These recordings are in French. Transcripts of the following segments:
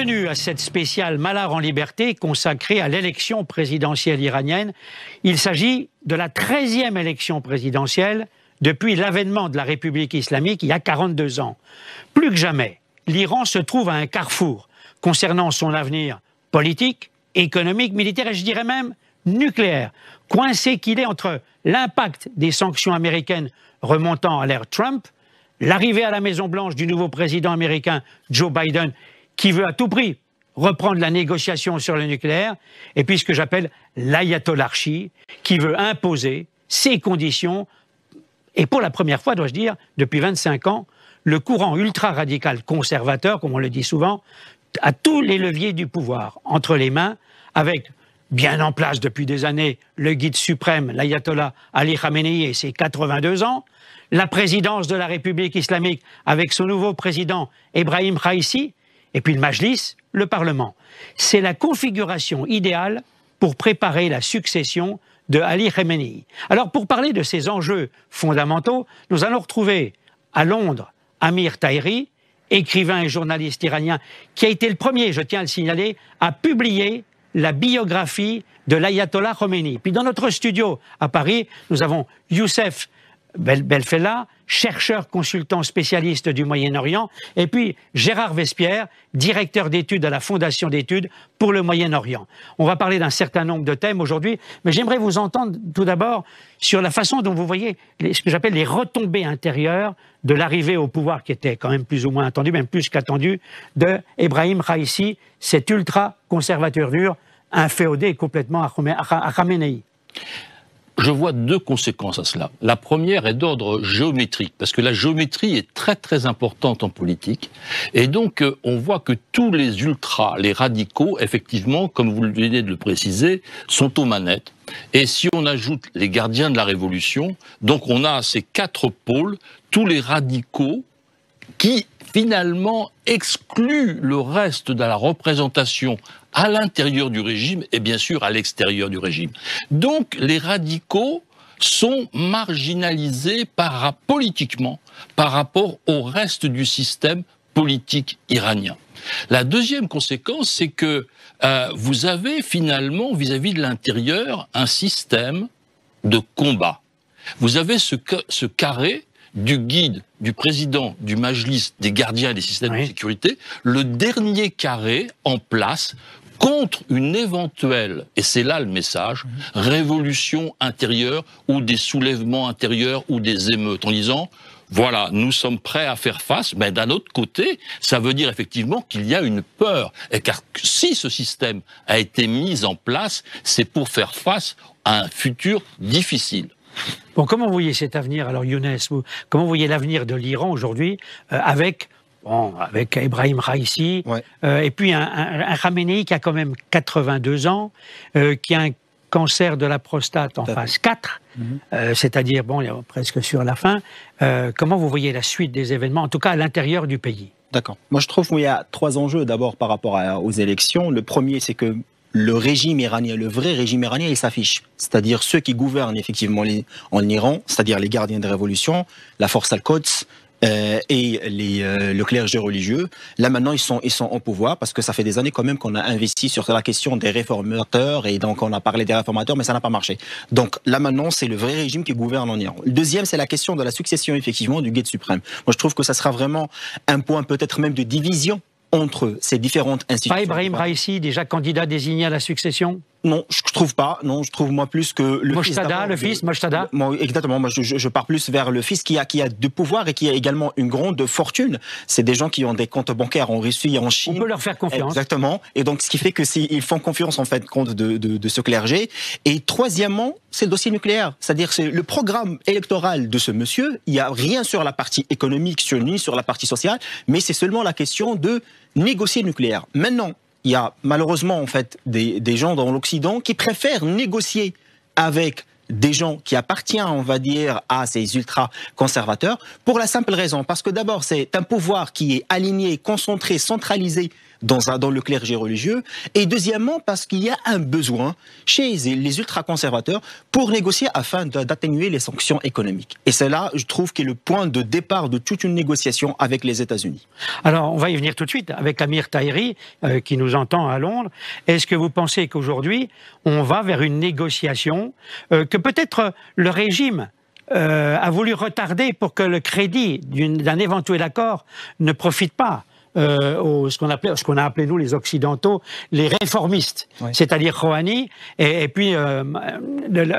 Bienvenue à cette spéciale Malheur en liberté consacrée à l'élection présidentielle iranienne. Il s'agit de la 13e élection présidentielle depuis l'avènement de la République islamique il y a 42 ans. Plus que jamais, l'Iran se trouve à un carrefour concernant son avenir politique, économique, militaire et je dirais même nucléaire, coincé qu'il est entre l'impact des sanctions américaines remontant à l'ère Trump, l'arrivée à la Maison-Blanche du nouveau président américain Joe Biden, qui veut à tout prix reprendre la négociation sur le nucléaire, et puis ce que j'appelle l'ayatollarchie, qui veut imposer ses conditions, et pour la première fois, dois-je dire, depuis 25 ans, le courant ultra-radical conservateur, comme on le dit souvent, a tous les leviers du pouvoir entre les mains, avec bien en place depuis des années le guide suprême, l'ayatollah Ali Khamenei et ses 82 ans, la présidence de la République islamique avec son nouveau président Ebrahim Raïssi, et puis le Majlis, le Parlement. C'est la configuration idéale pour préparer la succession de Ali Khamenei. Alors pour parler de ces enjeux fondamentaux, nous allons retrouver à Londres Amir Taheri, écrivain et journaliste iranien, qui a été le premier, je tiens à le signaler, à publier la biographie de l'ayatollah Khomeini. Puis dans notre studio à Paris, nous avons Youssef Belfella, chercheur consultant spécialiste du Moyen-Orient, et puis Gérard Vespierre, directeur d'études à la Fondation d'études pour le Moyen-Orient. On va parler d'un certain nombre de thèmes aujourd'hui, mais j'aimerais vous entendre tout d'abord sur la façon dont vous voyez ce que j'appelle les retombées intérieures de l'arrivée au pouvoir qui était quand même plus ou moins attendu, même plus qu'attendu, de Ebrahim Raïssi, cet ultra-conservateur dur, inféodé complètement à Khamenei. Je vois deux conséquences à cela. La première est d'ordre géométrique, parce que la géométrie est très très importante en politique. Et donc, on voit que tous les ultras, les radicaux, effectivement, comme vous venez de le préciser, sont aux manettes. Et si on ajoute les gardiens de la Révolution, donc on a ces quatre pôles, tous les radicaux qui finalement excluent le reste de la représentation à l'intérieur du régime et bien sûr à l'extérieur du régime. Donc les radicaux sont marginalisés politiquement par rapport au reste du système politique iranien. La deuxième conséquence, c'est que vous avez finalement vis-à-vis de l'intérieur un système de combat. Vous avez ce carré du guide, du président, du Majlis, des gardiens et des systèmes de sécurité, le dernier carré en place contre une éventuelle, et c'est là le message, révolution intérieure ou des soulèvements intérieurs ou des émeutes, en disant voilà, nous sommes prêts à faire face, mais d'un autre côté, ça veut dire effectivement qu'il y a une peur. Et car si ce système a été mis en place, c'est pour faire face à un futur difficile. Bon, comment vous voyez cet avenir, alors Younes, comment vous voyez l'avenir de l'Iran aujourd'hui avec Ebrahim Raïssi, et puis un Khamenei qui a quand même 82 ans, qui a un cancer de la prostate en phase 4, c'est-à-dire, bon, il est presque sur la fin. Comment vous voyez la suite des événements, en tout cas à l'intérieur du pays? D'accord. Moi, je trouve qu'il y a trois enjeux d'abord par rapport aux élections. Le premier, c'est que le régime iranien, le vrai régime iranien, il s'affiche. C'est-à-dire ceux qui gouvernent effectivement en Iran, c'est-à-dire les gardiens de révolution, la force Al-Quds et le clergé religieux. Là maintenant, ils sont en pouvoir parce que ça fait des années quand même qu'on a investi sur la question des réformateurs et donc on a parlé des réformateurs, mais ça n'a pas marché. Donc là maintenant, c'est le vrai régime qui gouverne en Iran. Le deuxième, c'est la question de la succession effectivement du guide suprême. Moi, je trouve que ça sera vraiment un point peut-être même de division entre ces différentes institutions. Pas Ebrahim Raïssi, déjà candidat désigné à la succession? Non, je trouve pas. Non, je trouve moi plus que le fils. Mojtada. Exactement. Moi, je pars plus vers le fils qui a du pouvoir et qui a également une grande fortune. C'est des gens qui ont des comptes bancaires en Russie et en Chine. On peut leur faire confiance. Exactement. Et donc, ce qui fait que ils font confiance en fait compte de ce clergé. Et troisièmement, c'est le dossier nucléaire. C'est-à-dire, c'est le programme électoral de ce monsieur. Il y a rien sur la partie économique, ni sur la partie sociale, mais c'est seulement la question de négocier le nucléaire. Maintenant, il y a malheureusement en fait des gens dans l'Occident qui préfèrent négocier avec des gens qui appartiennent, on va dire, à ces ultra-conservateurs, pour la simple raison, parce que d'abord, c'est un pouvoir qui est aligné, concentré, centralisé dans le clergé religieux. Et deuxièmement, parce qu'il y a un besoin chez les ultra-conservateurs pour négocier afin d'atténuer les sanctions économiques. Et c'est là, je trouve, qu'est le point de départ de toute une négociation avec les États-Unis. Alors, on va y venir tout de suite avec Amir Tahiri, qui nous entend à Londres. Est-ce que vous pensez qu'aujourd'hui, on va vers une négociation que peut-être le régime a voulu retarder pour que le crédit d'un éventuel accord ne profite pas ce qu'on a appelé nous les Occidentaux, les réformistes, ouais. C'est-à-dire Rouhani et puis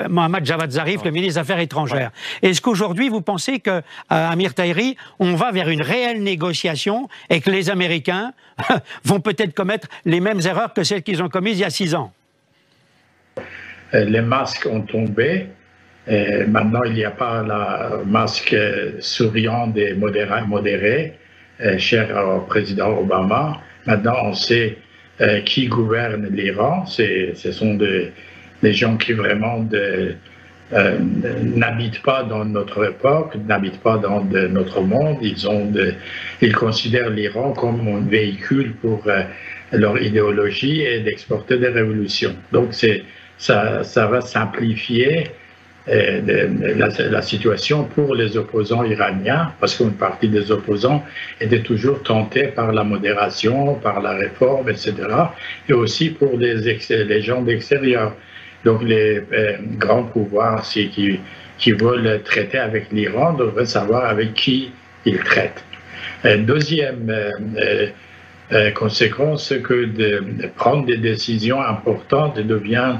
Mohammad Javad Zarif, ouais. Le ministre des Affaires étrangères. Ouais. Est-ce qu'aujourd'hui vous pensez que Amir Tahiri, on va vers une réelle négociation et que les Américains vont peut-être commettre les mêmes erreurs que celles qu'ils ont commises il y a 6 ans? Les masques ont tombé. Et maintenant, il n'y a pas le masque souriant des modérés, cher au président Obama. Maintenant, on sait qui gouverne l'Iran. Ce sont des gens qui vraiment n'habitent pas dans notre époque, n'habitent pas dans notre monde. Ils considèrent l'Iran comme un véhicule pour leur idéologie et d'exporter des révolutions. Donc, ça va simplifier la situation pour les opposants iraniens, parce qu'une partie des opposants était toujours tentée par la modération, par la réforme, etc. Et aussi pour les gens d'extérieur. Donc les grands pouvoirs qui veulent traiter avec l'Iran devraient savoir avec qui ils traitent. Deuxième conséquence, c'est que de prendre des décisions importantes devient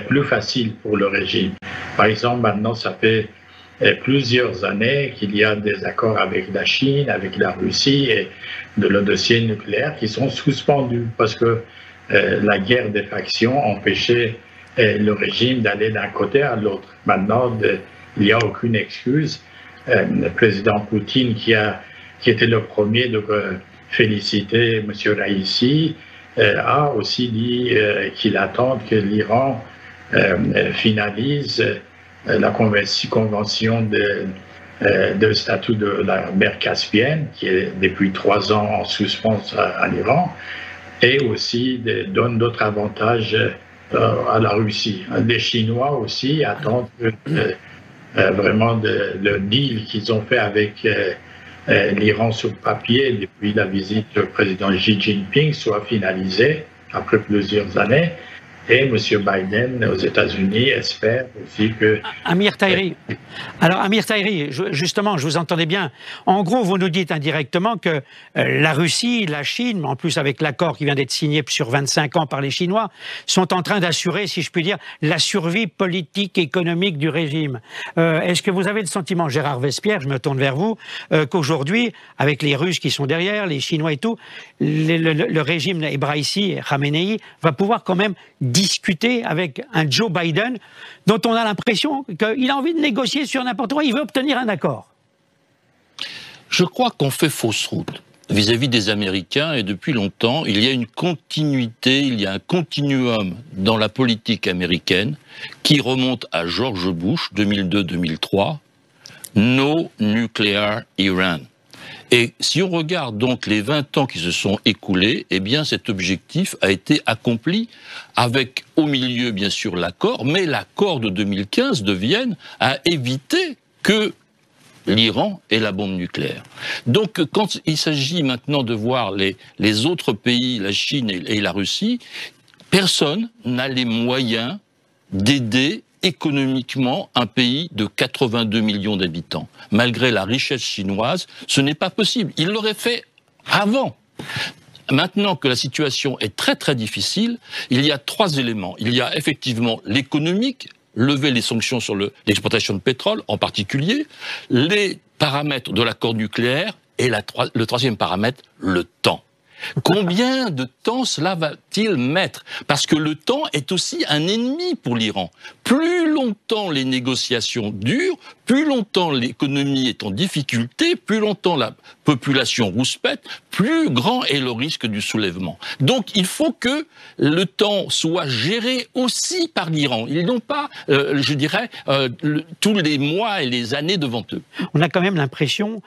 plus facile pour le régime. Par exemple, maintenant, ça fait plusieurs années qu'il y a des accords avec la Chine, avec la Russie et le dossier nucléaire qui sont suspendus parce que la guerre des factions empêchait le régime d'aller d'un côté à l'autre. Maintenant, il n'y a aucune excuse. Le président Poutine, qui était le premier de féliciter M. Raïssi, a aussi dit qu'il attend que l'Iran finalise la convention de statut de la mer Caspienne, qui est depuis 3 ans en suspens à l'Iran, et aussi donne d'autres avantages à la Russie. Les Chinois aussi attendent vraiment le deal qu'ils ont fait avec l'Iran sur papier depuis la visite du président Xi Jinping soit finalisé après plusieurs années. Et M. Biden aux États-Unis espère aussi que... Amir Tahiri, alors Amir Tahiri, justement, je vous entendais bien. En gros, vous nous dites indirectement que la Russie, la Chine, en plus avec l'accord qui vient d'être signé sur 25 ans par les Chinois, sont en train d'assurer, si je puis dire, la survie politique, économique du régime. Est-ce que vous avez le sentiment, Gérard Vespierre, je me tourne vers vous, qu'aujourd'hui, avec les Russes qui sont derrière, les Chinois et tout, le régime Raïssi et Khamenei va pouvoir quand même discuter avec un Joe Biden dont on a l'impression qu'il a envie de négocier sur n'importe quoi, il veut obtenir un accord? Je crois qu'on fait fausse route vis-à-vis des Américains et depuis longtemps, il y a une continuité, il y a un continuum dans la politique américaine qui remonte à George Bush, 2002-2003, No Nuclear Iran. Et si on regarde donc les 20 ans qui se sont écoulés, eh bien cet objectif a été accompli avec au milieu bien sûr l'accord, mais l'accord de 2015 de Vienne a évité que l'Iran ait la bombe nucléaire. Donc quand il s'agit maintenant de voir les autres pays, la Chine et la Russie, personne n'a les moyens d'aider économiquement un pays de 82 millions d'habitants. Malgré la richesse chinoise, ce n'est pas possible. Il l'aurait fait avant. Maintenant que la situation est très très difficile, il y a 3 éléments. Il y a effectivement l'économique, lever les sanctions sur l'exportation de pétrole en particulier, les paramètres de l'accord nucléaire et le 3e paramètre, le temps. Combien de temps cela va-t-il mettre? Parce que le temps est aussi un ennemi pour l'Iran. Plus longtemps les négociations durent, plus longtemps l'économie est en difficulté, plus longtemps la population rouspète, plus grand est le risque du soulèvement. Donc il faut que le temps soit géré aussi par l'Iran. Ils n'ont pas, je dirais, tous les mois et les années devant eux. On a quand même l'impression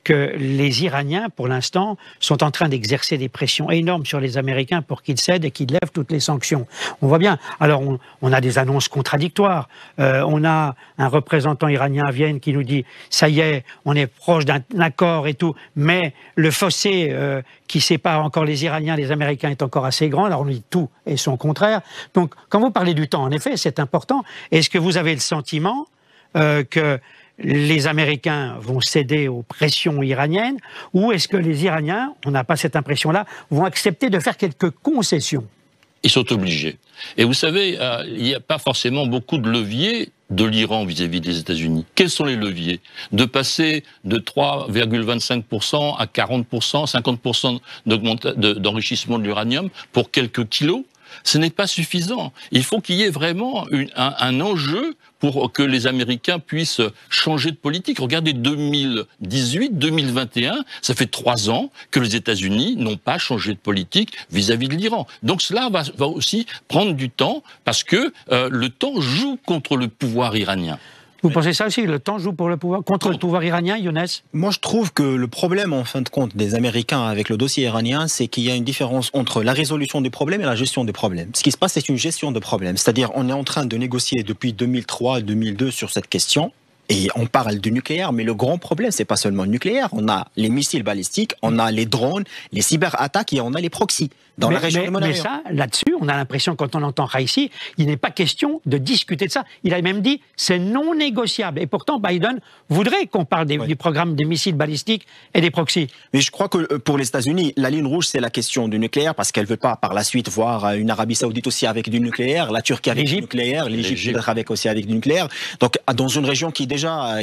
que les Iraniens, pour l'instant, sont en train d'exercer des pressions énormes sur les Américains pour qu'ils cèdent et qu'ils lèvent toutes les sanctions. On voit bien. Alors, on a des annonces contradictoires. On a un représentant iranien à Vienne qui nous dit « ça y est, on est proche d'un accord et tout », mais le fossé qui sépare encore les Iraniens et les Américains est encore assez grand. Alors, on dit tout et son contraire. Donc, quand vous parlez du temps, en effet, c'est important. Est-ce que vous avez le sentiment que les Américains vont céder aux pressions iraniennes, ou est-ce que les Iraniens, on n'a pas cette impression-là, vont accepter de faire quelques concessions? Ils sont obligés. Et vous savez, il n'y a pas forcément beaucoup de leviers de l'Iran vis-à-vis des États-Unis. Quels sont les leviers? De passer de 3,25% à 40%, 50% d'enrichissement de l'uranium pour quelques kilos, ce n'est pas suffisant. Il faut qu'il y ait vraiment un enjeu pour que les Américains puissent changer de politique. Regardez 2018, 2021, ça fait 3 ans que les États-Unis n'ont pas changé de politique vis-à-vis de l'Iran. Donc cela va aussi prendre du temps parce que le temps joue contre le pouvoir iranien. Vous pensez ça aussi, le temps joue pour le pouvoir, contre le pouvoir iranien, Younes? Moi, je trouve que le problème, en fin de compte, des Américains avec le dossier iranien, c'est qu'il y a une différence entre la résolution des problèmes et la gestion des problèmes. Ce qui se passe, c'est une gestion de problèmes. C'est-à-dire, on est en train de négocier depuis 2003 et 2002 sur cette question. Et on parle du nucléaire, mais le grand problème, c'est pas seulement le nucléaire. On a les missiles balistiques, on a les drones, les cyberattaques et on a les proxys dans la région du Moyen-Orient. Mais ça, là-dessus, on a l'impression, quand on entend Raisi, il n'est pas question de discuter de ça. Il a même dit, c'est non négociable. Et pourtant, Biden voudrait qu'on parle du programme des missiles balistiques et des proxys. Mais je crois que pour les États-Unis, la ligne rouge, c'est la question du nucléaire, parce qu'elle ne veut pas, par la suite, voir une Arabie Saoudite aussi avec du nucléaire, la Turquie avec du nucléaire, l'Égypte peut-être aussi avec du nucléaire. Donc, dans une région qui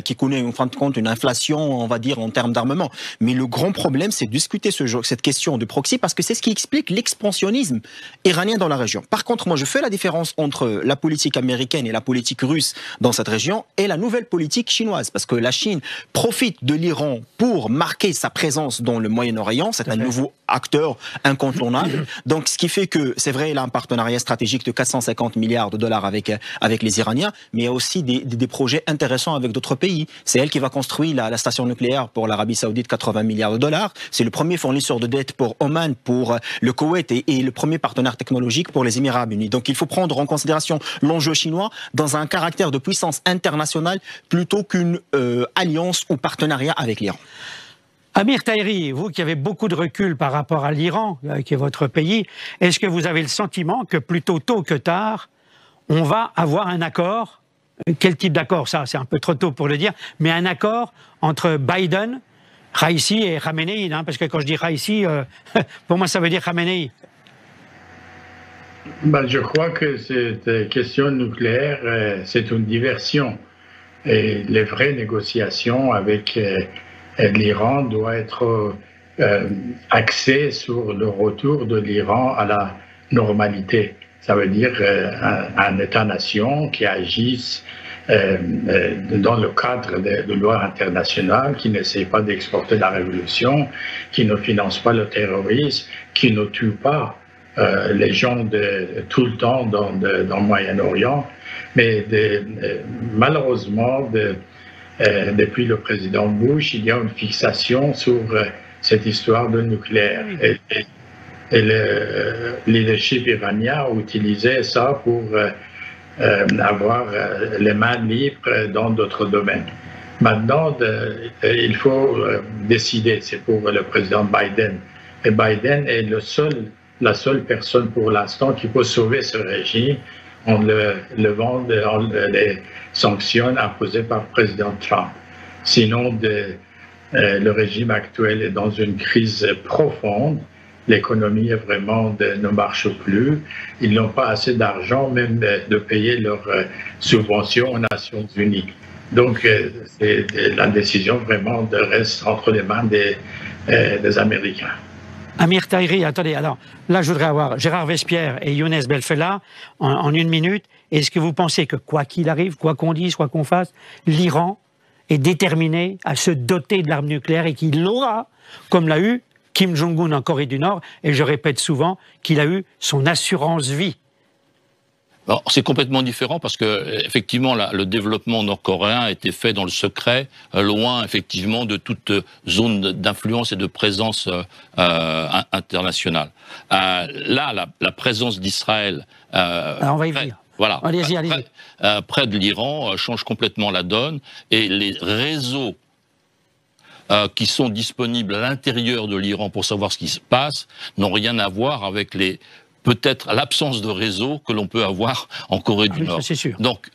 qui connaît, en fin de compte, une inflation, on va dire, en termes d'armement. Mais le grand problème, c'est de discuter cette question de proxy, parce que c'est ce qui explique l'expansionnisme iranien dans la région. Par contre, moi, je fais la différence entre la politique américaine et la politique russe dans cette région et la nouvelle politique chinoise, parce que la Chine profite de l'Iran pour marquer sa présence dans le Moyen-Orient. C'est un nouveau acteur incontournable. Donc, ce qui fait que, c'est vrai, il a un partenariat stratégique de 450 milliards de dollars avec les Iraniens, mais il y a aussi des projets intéressants avec d'autres pays. C'est elle qui va construire la station nucléaire pour l'Arabie Saoudite, 80 milliards de dollars. C'est le premier fournisseur de dette pour Oman, pour le Koweït et le premier partenaire technologique pour les Émirats Arabes Unis. Donc il faut prendre en considération l'enjeu chinois dans un caractère de puissance internationale plutôt qu'une alliance ou partenariat avec l'Iran. Amir Taïri, vous qui avez beaucoup de recul par rapport à l'Iran, qui est votre pays, est-ce que vous avez le sentiment que plutôt tôt que tard, on va avoir un accord? Quel type d'accord? Ça, c'est un peu trop tôt pour le dire, mais un accord entre Biden, Raisi et Khamenei, hein, parce que quand je dis Raisi, pour moi ça veut dire Khamenei. Je crois que cette question nucléaire, c'est une diversion. Et les vraies négociations avec l'Iran doivent être axées sur le retour de l'Iran à la normalité. Ça veut dire un État-nation qui agisse dans le cadre de lois internationales, qui n'essaie pas d'exporter la révolution, qui ne finance pas le terrorisme, qui ne tue pas les gens tout le temps dans le Moyen-Orient. Mais malheureusement, depuis le président Bush, il y a une fixation sur cette histoire de nucléaire. Et le leadership iranien a utilisé ça pour avoir les mains libres dans d'autres domaines. Maintenant, il faut décider, c'est pour le président Biden. Et Biden est la seule personne pour l'instant qui peut sauver ce régime en levant les sanctions imposées par le président Trump. Sinon, le régime actuel est dans une crise profonde. L'économie ne marche plus. Ils n'ont pas assez d'argent même de payer leurs subventions aux Nations Unies. Donc, la décision vraiment reste entre les mains des Américains. Amir Taïri, attendez, alors là je voudrais avoir Gérard Vespierre et Younes Belfella en 1 minute. Est-ce que vous pensez que quoi qu'il arrive, quoi qu'on dise, quoi qu'on fasse, l'Iran est déterminé à se doter de l'arme nucléaire et qu'il l'aura, comme l'a eu Kim Jong-un en Corée du Nord, et je répète souvent qu'il a eu son assurance vie? C'est complètement différent parce que effectivement le développement nord-coréen a été fait dans le secret, loin effectivement de toute zone d'influence et de présence internationale. Là, la présence d'Israël on va y venir. Voilà, allez-y. Près de l'Iran change complètement la donne et les réseaux qui sont disponibles à l'intérieur de l'Iran pour savoir ce qui se passe n'ont rien à voir avec peut-être l'absence de réseau que l'on peut avoir en Corée du Nord. Ça, c'est sûr. Donc,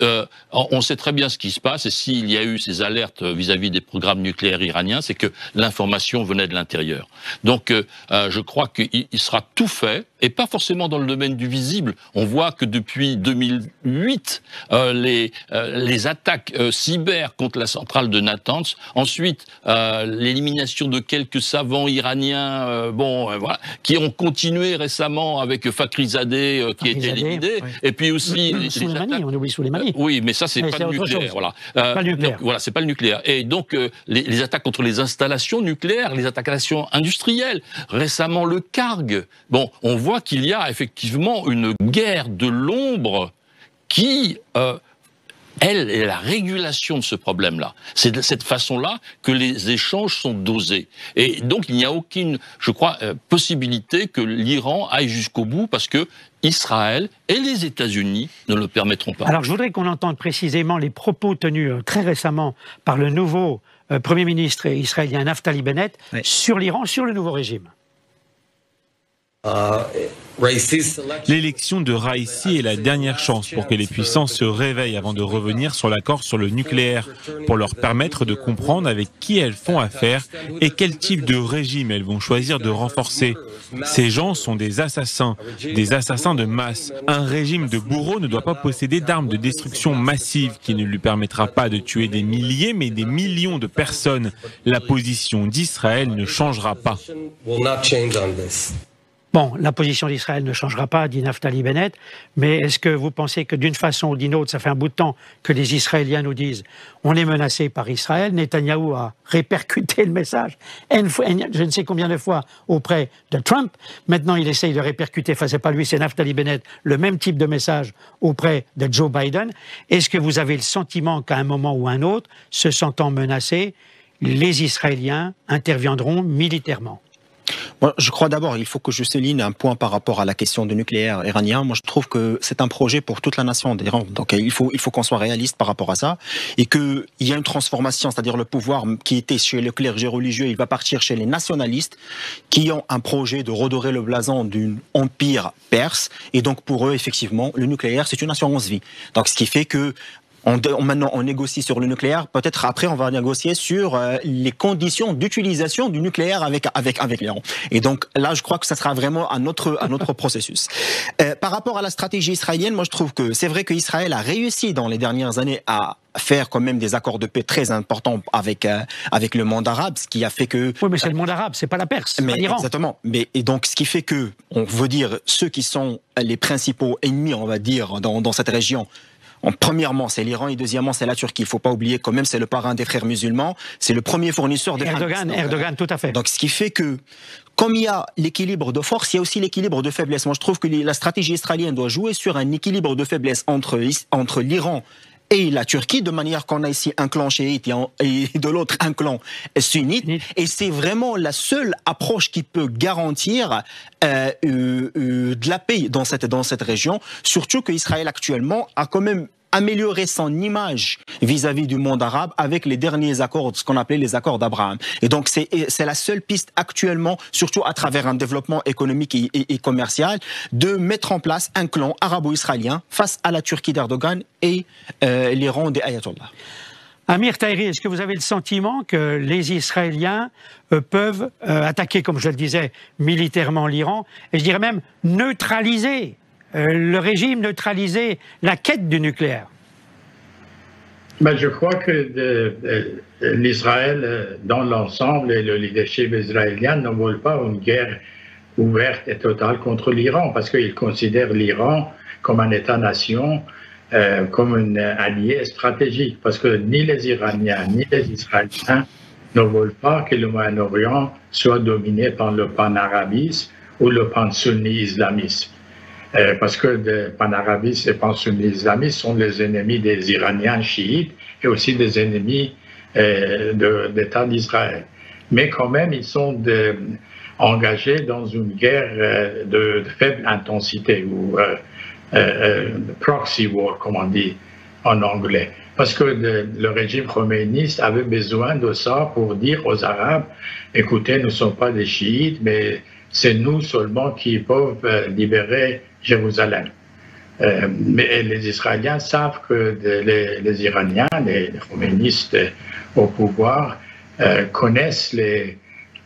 on sait très bien ce qui se passe, et s'il y a eu ces alertes vis-à-vis des programmes nucléaires iraniens, c'est que l'information venait de l'intérieur. Donc, je crois qu'il sera tout fait, et pas forcément dans le domaine du visible. On voit que depuis 2008, les attaques cyber contre la centrale de Natanz, ensuite l'élimination de quelques savants iraniens, voilà, qui ont continué récemment avec Fakhrizadeh qui a été éliminé, oui. Et puis aussi on oublie Soleimani. Oui, mais ça c'est pas le nucléaire, voilà. Pas le nucléaire. Donc, voilà, c'est pas le nucléaire. Et donc les attaques contre les installations nucléaires, les installations industrielles, récemment le Karg. Bon, on voit qu'il y a effectivement une guerre de l'ombre qui elle est la régulation de ce problème-là. C'est de cette façon-là que les échanges sont dosés. Et donc, il n'y a aucune, je crois, possibilité que l'Iran aille jusqu'au bout parce que Israël et les États-Unis ne le permettront pas. Alors, je voudrais qu'on entende précisément les propos tenus très récemment par le nouveau Premier ministre israélien Naftali Bennett sur l'Iran, sur le nouveau régime. L'élection de Raïssi est la dernière chance pour que les puissances se réveillent avant de revenir sur l'accord sur le nucléaire, pour leur permettre de comprendre avec qui elles font affaire et quel type de régime elles vont choisir de renforcer. Ces gens sont des assassins de masse. Un régime de bourreaux ne doit pas posséder d'armes de destruction massive qui ne lui permettra pas de tuer des milliers mais des millions de personnes. La position d'Israël ne changera pas. Bon, la position d'Israël ne changera pas, dit Naftali Bennett, mais est-ce que vous pensez que d'une façon ou d'une autre, ça fait un bout de temps que les Israéliens nous disent on est menacé par Israël, Netanyahou a répercuté le message, je ne sais combien de fois, auprès de Trump, maintenant il essaye de répercuter, enfin c'est pas lui, c'est Naftali Bennett, le même type de message auprès de Joe Biden. Est-ce que vous avez le sentiment qu'à un moment ou un autre, se sentant menacés, les Israéliens interviendront militairement ? Moi, je crois d'abord, il faut que je souligne un point par rapport à la question du nucléaire iranien. Moi, je trouve que c'est un projet pour toute la nation d'Iran. Donc, il faut qu'on soit réaliste par rapport à ça. Et qu'il y a une transformation, c'est-à-dire le pouvoir qui était chez le clergé religieux, il va partir chez les nationalistes qui ont un projet de redorer le blason d'un empire perse. Et donc, pour eux, effectivement, le nucléaire, c'est une assurance vie. Donc, ce qui fait que maintenant, on négocie sur le nucléaire. Peut-être après, on va négocier sur les conditions d'utilisation du nucléaire avec l'Iran. Et donc là, je crois que ça sera vraiment un autre processus. Par rapport à la stratégie israélienne, moi, je trouve que c'est vrai qu'Israël a réussi dans les dernières années à faire quand même des accords de paix très importants avec le monde arabe, ce qui a fait que... Oui, mais c'est le monde arabe, c'est pas la Perse, c'est pas l'Iran. Exactement. Et donc, ce qui fait que, on veut dire, ceux qui sont les principaux ennemis, on va dire, dans cette région, premièrement, c'est l'Iran et deuxièmement, c'est la Turquie. Il ne faut pas oublier quand même, c'est le parrain des frères musulmans, c'est le premier fournisseur de... Erdogan, tout à fait. Donc, ce qui fait que, comme il y a l'équilibre de force, il y a aussi l'équilibre de faiblesse. Moi, je trouve que la stratégie israélienne doit jouer sur un équilibre de faiblesse entre l'Iran et la Turquie, de manière qu'on a ici un clan chiite et de l'autre un clan sunnite. Et c'est vraiment la seule approche qui peut garantir de la paix dans cette région. Surtout qu'Israël actuellement a quand même amélioré son image vis-à-vis du monde arabe avec les derniers accords, ce qu'on appelait les accords d'Abraham. Et donc c'est la seule piste actuellement, surtout à travers un développement économique et commercial, de mettre en place un clan arabo-israélien face à la Turquie d'Erdogan et l'Iran des Ayatollahs. Amir Tahiri, est-ce que vous avez le sentiment que les Israéliens peuvent attaquer, comme je le disais, militairement l'Iran, et je dirais même neutraliser le régime, neutraliser la quête du nucléaire? Je crois que l'Israël, dans l'ensemble, et le leadership israélien ne veulent pas une guerre ouverte et totale contre l'Iran, parce qu'ils considèrent l'Iran comme un État-nation, comme un allié stratégique, parce que ni les Iraniens ni les Israéliens ne veulent pas que le Moyen-Orient soit dominé par le pan-arabisme ou le pan-sunni islamisme. parce que les panarabistes et pansunnites islamistes sont les ennemis des Iraniens chiites et aussi des ennemis d'État d'Israël. Mais quand même, ils sont engagés dans une guerre de faible intensité, ou proxy war, comme on dit en anglais. Parce que le régime khomeiniste avait besoin de ça pour dire aux Arabes, écoutez, nous ne sommes pas des chiites, mais c'est nous seulement qui peuvent libérer Jérusalem. Mais les Israéliens savent que les Iraniens, les khomeïnistes au pouvoir, connaissent les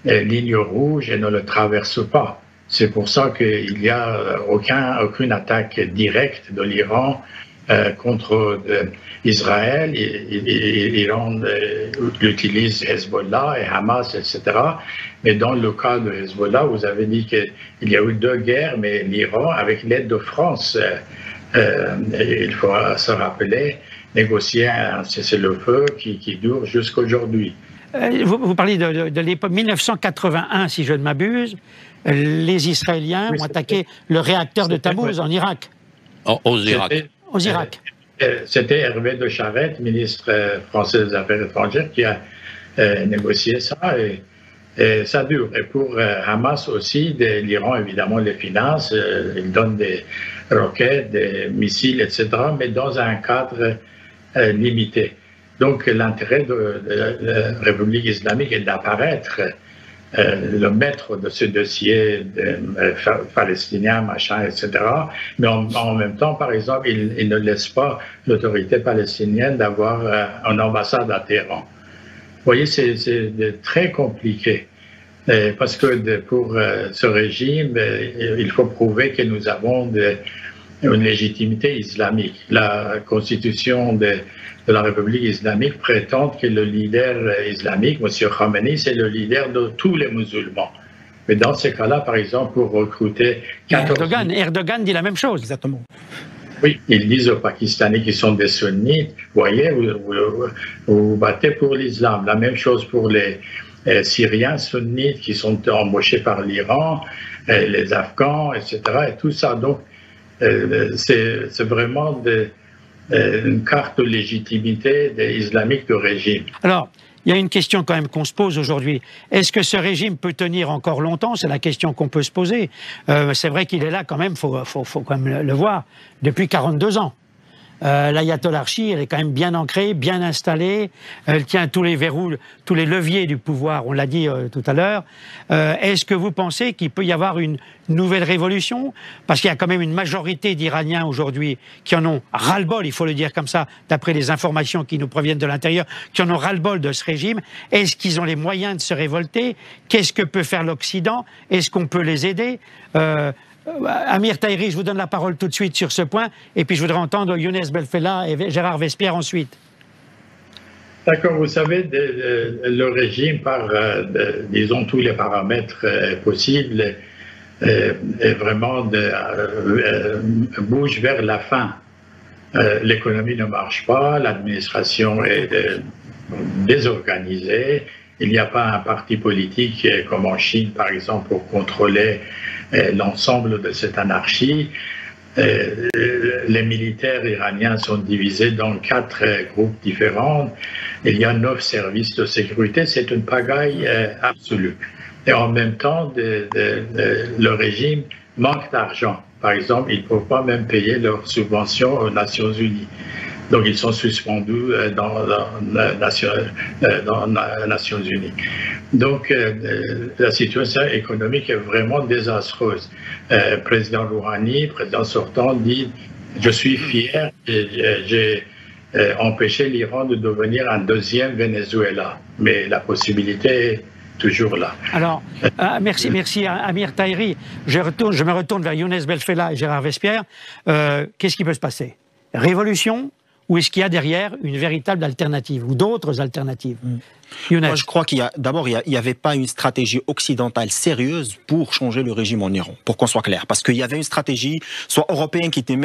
lignes rouges et ne le traversent pas. C'est pour ça qu'il n'y a aucune attaque directe de l'Iran contre Israël. L'Iran utilise Hezbollah et Hamas, etc. Mais dans le cas de Hezbollah, vous avez dit qu'il y a eu 2 guerres, mais l'Iran, avec l'aide de France, il faut se rappeler, négocier un cessez-le-feu qui dure jusqu'à aujourd'hui. Vous parlez de l'époque 1981, si je ne m'abuse. Les Israéliens ont attaqué le réacteur de Tammuz en Irak. Aux Irak. Aux Irak. C'était Hervé de Charette, ministre français des Affaires étrangères, qui a négocié ça. Et ça dure. Et pour Hamas aussi, l'Iran, évidemment, les finance. Il donne des roquettes, des missiles, etc., mais dans un cadre limité. Donc l'intérêt de la République islamique est d'apparaître le maître de ce dossier palestinien, machin, etc. Mais en même temps, par exemple, il ne laisse pas l'autorité palestinienne d'avoir une ambassade à Téhéran. Vous voyez, c'est très compliqué. Parce que pour ce régime, il faut prouver que nous avons une légitimité islamique. La constitution de la République islamique prétend que le leader islamique, M. Khamenei, c'est le leader de tous les musulmans. Mais dans ces cas-là, par exemple, pour recruter 14... Erdogan dit la même chose. Exactement. Oui, ils disent aux Pakistanais qui sont des sunnites, voyez, vous vous battez pour l'islam. La même chose pour les Syriens sunnites qui sont embauchés par l'Iran, les Afghans, etc. Et tout ça. Donc, c'est vraiment une carte de légitimité islamique du régime. Alors, il y a une question quand même qu'on se pose aujourd'hui. Est-ce que ce régime peut tenir encore longtemps? C'est la question qu'on peut se poser. C'est vrai qu'il est là quand même, faut quand même le voir, depuis 42 ans. L'ayatollarchie, elle est quand même bien ancrée, bien installée, elle tient tous les verrous, tous les leviers du pouvoir, on l'a dit tout à l'heure. Est-ce que vous pensez qu'il peut y avoir une nouvelle révolution? Parce qu'il y a quand même une majorité d'Iraniens aujourd'hui qui en ont ras-le-bol, il faut le dire comme ça, d'après les informations qui nous proviennent de l'intérieur, qui en ont ras-le-bol de ce régime. Est-ce qu'ils ont les moyens de se révolter? Qu'est-ce que peut faire l'Occident? Est-ce qu'on peut les aider? Amir Tahiri, je vous donne la parole tout de suite sur ce point, et puis je voudrais entendre Younes Belfella et Gérard Vespierre ensuite. D'accord, vous savez, le régime, par, disons, tous les paramètres possibles, vraiment bouge vers la fin. L'économie ne marche pas, l'administration est désorganisée, il n'y a pas un parti politique comme en Chine, par exemple, pour contrôler l'ensemble de cette anarchie. Les militaires iraniens sont divisés dans 4 groupes différents. Il y a 9 services de sécurité. C'est une pagaille absolue. Et en même temps, le régime manque d'argent. Par exemple, ils ne peuvent pas même payer leurs subventions aux Nations Unies. Donc, ils sont suspendus dans les Nations Unies. Donc, la situation économique est vraiment désastreuse. Président Rouhani, président sortant, dit « Je suis fier, j'ai empêché l'Iran de devenir un deuxième Venezuela. » Mais la possibilité est toujours là. Alors, merci Amir Tahiri. Je me retourne vers Younes Belfella et Gérard Vespierre. Qu'est-ce qui peut se passer? Révolution? Ou est-ce qu'il y a derrière une véritable alternative ou d'autres alternatives? Moi, je crois qu'il y a d'abord, il n'y avait pas une stratégie occidentale sérieuse pour changer le régime en Iran, pour qu'on soit clair. Parce qu'il y avait une stratégie, soit européenne, qui était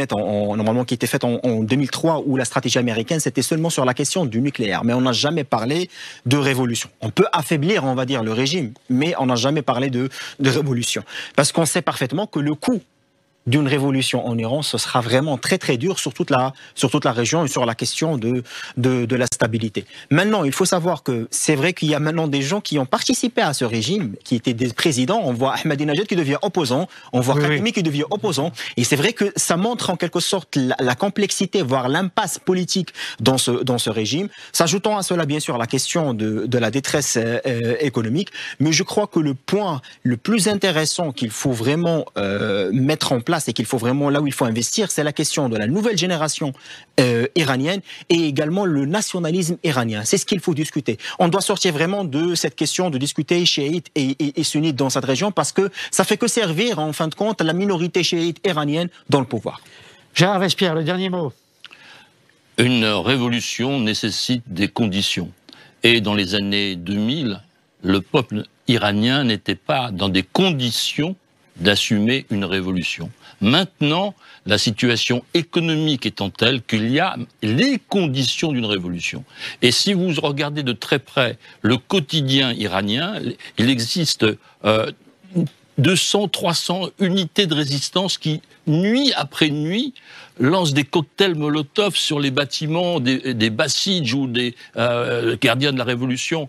faite en 2003, où la stratégie américaine, c'était seulement sur la question du nucléaire. Mais on n'a jamais parlé de révolution. On peut affaiblir, on va dire, le régime, mais on n'a jamais parlé de révolution. Parce qu'on sait parfaitement que le coût d'une révolution en Iran, ce sera vraiment très très dur sur toute la région et sur la question de la stabilité. Maintenant, il faut savoir que c'est vrai qu'il y a maintenant des gens qui ont participé à ce régime, qui étaient des présidents. On voit Ahmadinejad qui devient opposant, on voit Khatami qui devient opposant. Et c'est vrai que ça montre en quelque sorte la complexité, voire l'impasse politique dans ce régime. S'ajoutant à cela, bien sûr, la question de la détresse économique. Mais je crois que le point le plus intéressant qu'il faut vraiment mettre en place et qu'il faut vraiment, là où il faut investir, c'est la question de la nouvelle génération iranienne et également le nationalisme iranien. C'est ce qu'il faut discuter. On doit sortir vraiment de cette question de discuter chiite et sunnite dans cette région parce que ça fait que servir, en fin de compte, la minorité chiite iranienne dans le pouvoir. Gérard Vespierre, le dernier mot. Une révolution nécessite des conditions. Et dans les années 2000, le peuple iranien n'était pas dans des conditions d'assumer une révolution. Maintenant, la situation économique étant telle qu'il y a les conditions d'une révolution. Et si vous regardez de très près le quotidien iranien, il existe 200, 300 unités de résistance qui, nuit après nuit, lancent des cocktails Molotov sur les bâtiments des Bassidj ou des gardiens de la Révolution,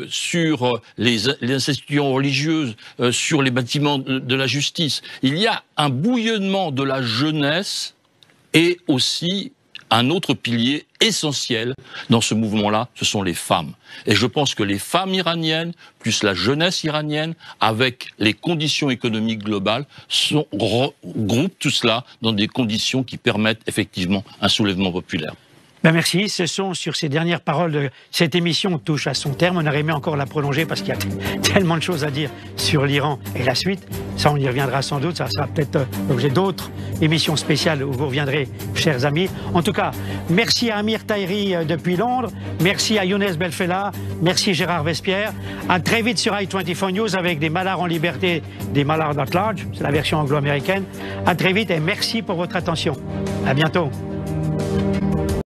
sur les institutions religieuses, sur les bâtiments de la justice. Il y a un bouillonnement de la jeunesse et aussi un autre pilier essentiel dans ce mouvement-là, ce sont les femmes. Et je pense que les femmes iraniennes, plus la jeunesse iranienne, avec les conditions économiques globales, regroupent tout cela dans des conditions qui permettent effectivement un soulèvement populaire. Ben merci, ce sont sur ces dernières paroles de cette émission touche à son terme. On aurait aimé encore la prolonger parce qu'il y a tellement de choses à dire sur l'Iran et la suite. Ça, on y reviendra sans doute, ça sera peut-être l'objet d'autres émissions spéciales où vous reviendrez, chers amis. En tout cas, merci à Amir Tahiri depuis Londres, merci à Younes Belfella, merci Gérard Vespierre. À très vite sur i24 News avec des Mallards en liberté, des Mallards at large, c'est la version anglo-américaine. À très vite et merci pour votre attention. À bientôt.